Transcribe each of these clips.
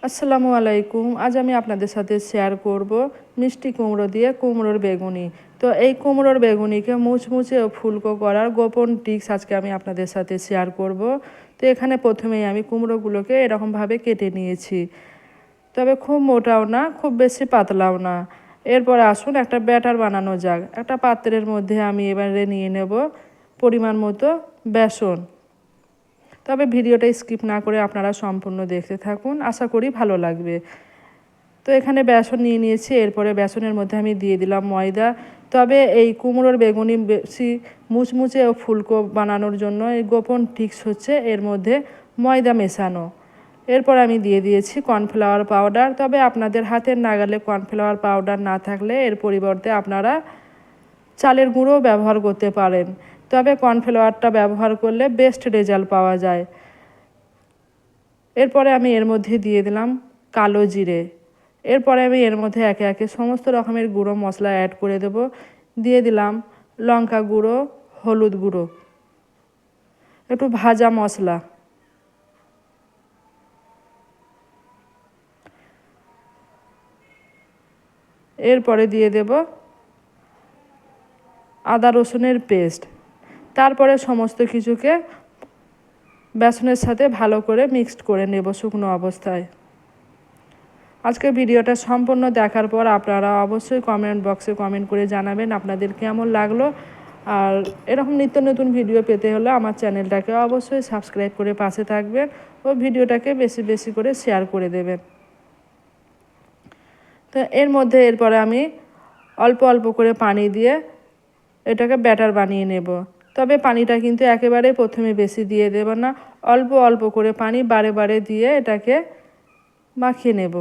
আসসালামু আলাইকুম। আজ আমি আপনাদের সাথে শেয়ার করব মিষ্টি কুমড়ো দিয়ে কুমড়োর বেগুনি। তো এই কুমড়োর বেগুনিকে মুচমুচে ও ফুলকো করার গোপন টিপস আজকে আমি আপনাদের সাথে শেয়ার করব। তো এখানে প্রথমেই আমি কুমড়োগুলোকে এরকমভাবে কেটে নিয়েছি, তবে খুব মোটাও না খুব বেশি পাতলাও না। এরপরে আসুন একটা ব্যাটার বানানো যাক। একটা পাত্রের মধ্যে আমি এবারে নিয়ে নেব পরিমাণ মতো বেসন। তবে ভিডিওটা স্কিপ না করে আপনারা সম্পূর্ণ দেখতে থাকুন, আশা করি ভালো লাগবে। তো এখানে বেসন নিয়ে নিয়েছি, এরপরে বেসনের মধ্যে আমি দিয়ে দিলাম ময়দা। তবে এই কুমড়োর বেগুনি বেশি মুচমুচে ও ফুলকো বানানোর জন্য এই গোপন টিপস হচ্ছে এর মধ্যে ময়দা মেশানো। এরপর আমি দিয়ে দিয়েছি কর্নফ্লাওয়ার পাউডার। তবে আপনাদের হাতের নাগালে কর্নফ্লাওয়ার পাউডার না থাকলে এর পরিবর্তে আপনারা চালের গুঁড়ো ব্যবহার করতে পারেন, তবে কর্নফ্লাওয়ারটা ব্যবহার করলে বেস্ট রেজাল্ট পাওয়া যায়। এরপরে আমি এর মধ্যে দিয়ে দিলাম কালো জিরে। এরপরে আমি এর মধ্যে একে একে সমস্ত রকমের গুঁড়ো মশলা অ্যাড করে দেব। দিয়ে দিলাম লঙ্কা গুঁড়ো, হলুদ গুঁড়ো, একটু ভাজা মশলা, এরপরে দিয়ে দেব আদা রসুনের পেস্ট। তারপরে সমস্ত কিছুকে বেসনের সাথে ভালো করে মিক্সড করে নেব শুকনো অবস্থায়। আজকের ভিডিওটা সম্পূর্ণ দেখার পর আপনারা অবশ্যই কমেন্ট বক্সে কমেন্ট করে জানাবেন আপনাদের কেমন লাগলো। আর এরকম নিত্য নতুন ভিডিও পেতে হলে আমার চ্যানেলটাকে অবশ্যই সাবস্ক্রাইব করে পাশে থাকবেন ও ভিডিওটাকে বেশি বেশি করে শেয়ার করে দেবেন। তো এর মধ্যে এরপরে আমি অল্প অল্প করে পানি দিয়ে এটাকে ব্যাটার বানিয়ে নেব। তবে পানিটা কিন্তু একেবারে প্রথমে বেশি দিয়ে দেব না, অল্প অল্প করে পানি বারে বারে দিয়ে এটাকে মাখিয়ে নেব।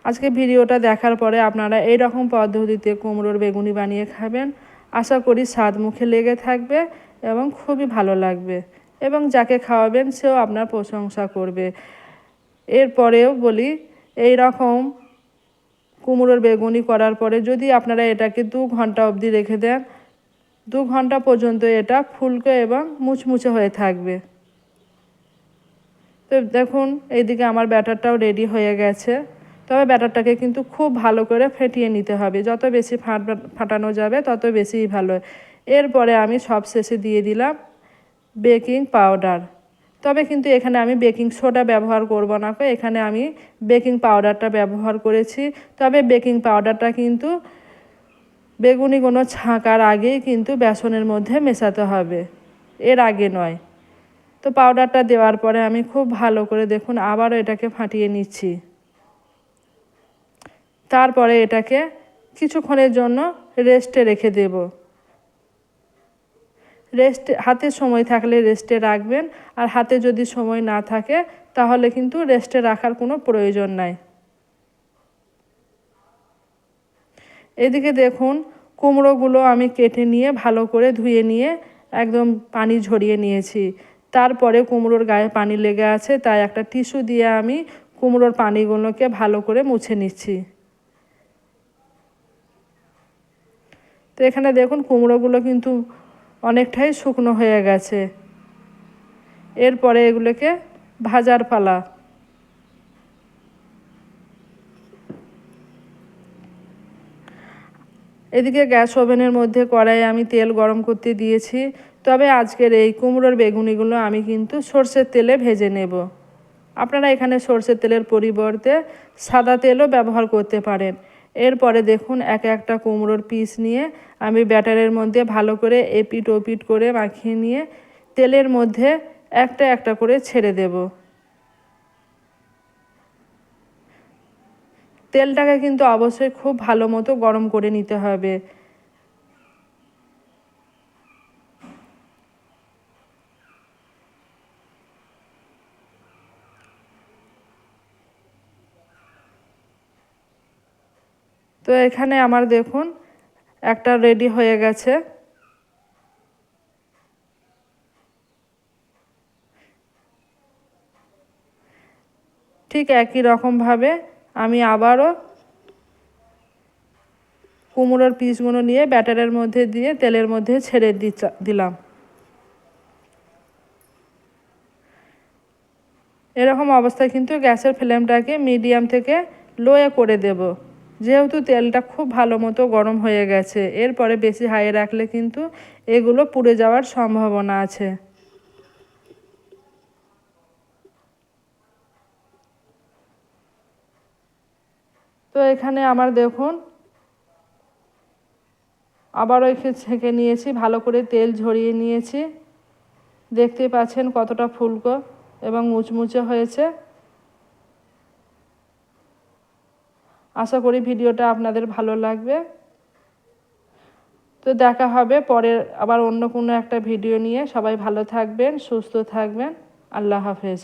আজকে ভিডিওটা দেখার পরে আপনারা এই রকম পদ্ধতিতে কুমড়োর বেগুনি বানিয়ে খাবেন। আশা করি স্বাদ মুখে লেগে থাকবে এবং খুবই ভালো লাগবে, এবং যাকে খাওয়াবেন সেও আপনার প্রশংসা করবে। এরপরেও বলি, এই রকম কুমড়োর বেগুনি করার পরে যদি আপনারা এটাকে 2 ঘন্টা অবধি রেখে দেন, 2 ঘন্টা পর্যন্ত এটা ফুলকো এবং মুচমুচে হয়ে থাকবে। তো দেখুন এইদিকে আমার ব্যাটারটাও রেডি হয়ে গেছে। তবে ব্যাটারটাকে কিন্তু খুব ভালো করে ফেটিয়ে নিতে হবে, যত বেশি ফাটানো যাবে তত বেশিই ভালো। এরপরে আমি সবশেষে দিয়ে দিলাম বেকিং পাউডার। তবে কিন্তু এখানে আমি বেকিং সোডা ব্যবহার করব না, এখানে আমি বেকিং পাউডারটা ব্যবহার করেছি। তবে বেকিং পাউডারটা কিন্তু বেগুনিগুলো ছাঁকার আগেই কিন্তু বেসনের মধ্যে মেশাতে হবে, এর আগে নয়। তো পাউডারটা দেওয়ার পরে আমি খুব ভালো করে দেখুন আবারও এটাকে ফাটিয়ে নিচ্ছি। তারপরে এটাকে কিছুক্ষণের জন্য রেস্টে রেখে দেব। হাতে সময় থাকলে রেস্টে রাখবেন, আর হাতে যদি সময় না থাকে তাহলে কিন্তু রেস্টে রাখার কোনো প্রয়োজন নাই। এদিকে দেখুন কুমড়োগুলো আমি কেটে নিয়ে ভালো করে ধুয়ে নিয়ে একদম পানি ঝরিয়ে নিয়েছি। তারপরে কুমড়োর গায়ে পানি লেগে আছে, তাই একটা টিস্যু দিয়ে আমি কুমড়োর পানিগুলোকে ভালো করে মুছে নিচ্ছি। তো এখানে দেখুন কুমড়োগুলো কিন্তু অনেকটাই শুকনো হয়ে গেছে। এরপরে এগুলোকে ভাজার পালা। এদিকে গ্যাস ওভেনের মধ্যে কড়াইয়ে আমি তেল গরম করতে দিয়েছি। তবে আজকের এই কুমড়োর বেগুনিগুলো আমি কিন্তু সরষের তেলে ভেজে নেব। আপনারা এখানে সরষের তেলের পরিবর্তে সাদা তেলও ব্যবহার করতে পারেন। এরপরে দেখুন এক একটা কুমড়োর পিস নিয়ে আমি ব্যাটারের মধ্যে ভালো করে এপিট ওপিট করে মাখিয়ে নিয়ে তেলের মধ্যে একটা একটা করে ছেড়ে দেব। তেলটাকে কিন্তু অবশ্যই খুব ভালো মতো গরম করে নিতে হবে। তো এখানে আমার দেখুন একটা রেডি হয়ে গেছে। ঠিক একই রকমভাবে আমি আবারও কুমড়োর পিসগুলো নিয়ে ব্যাটারের মধ্যে দিয়ে তেলের মধ্যে ছেড়ে দিলাম। এরকম অবস্থায় কিন্তু গ্যাসের ফ্লেমটাকে মিডিয়াম থেকে লোয়ে করে দেব। যেহেতু তেলটা খুব ভালো মতো গরম হয়ে গেছে, এরপরে বেশি হাইয়ে রাখলে কিন্তু এগুলো পুড়ে যাওয়ার সম্ভাবনা আছে। তো এখানে আমার দেখুন আবারও একটু ছেঁকে নিয়েছি, ভালো করে তেল ঝরিয়ে নিয়েছি। দেখতে পাচ্ছেন কতটা ফুলকো এবং মুচমুচে হয়েছে। আশা করি ভিডিওটা আপনাদের ভালো লাগবে। তো দেখা হবে পরের আবার অন্য কোনো একটা ভিডিও নিয়ে। সবাই ভালো থাকবেন, সুস্থ থাকবেন। আল্লাহ হাফেজ।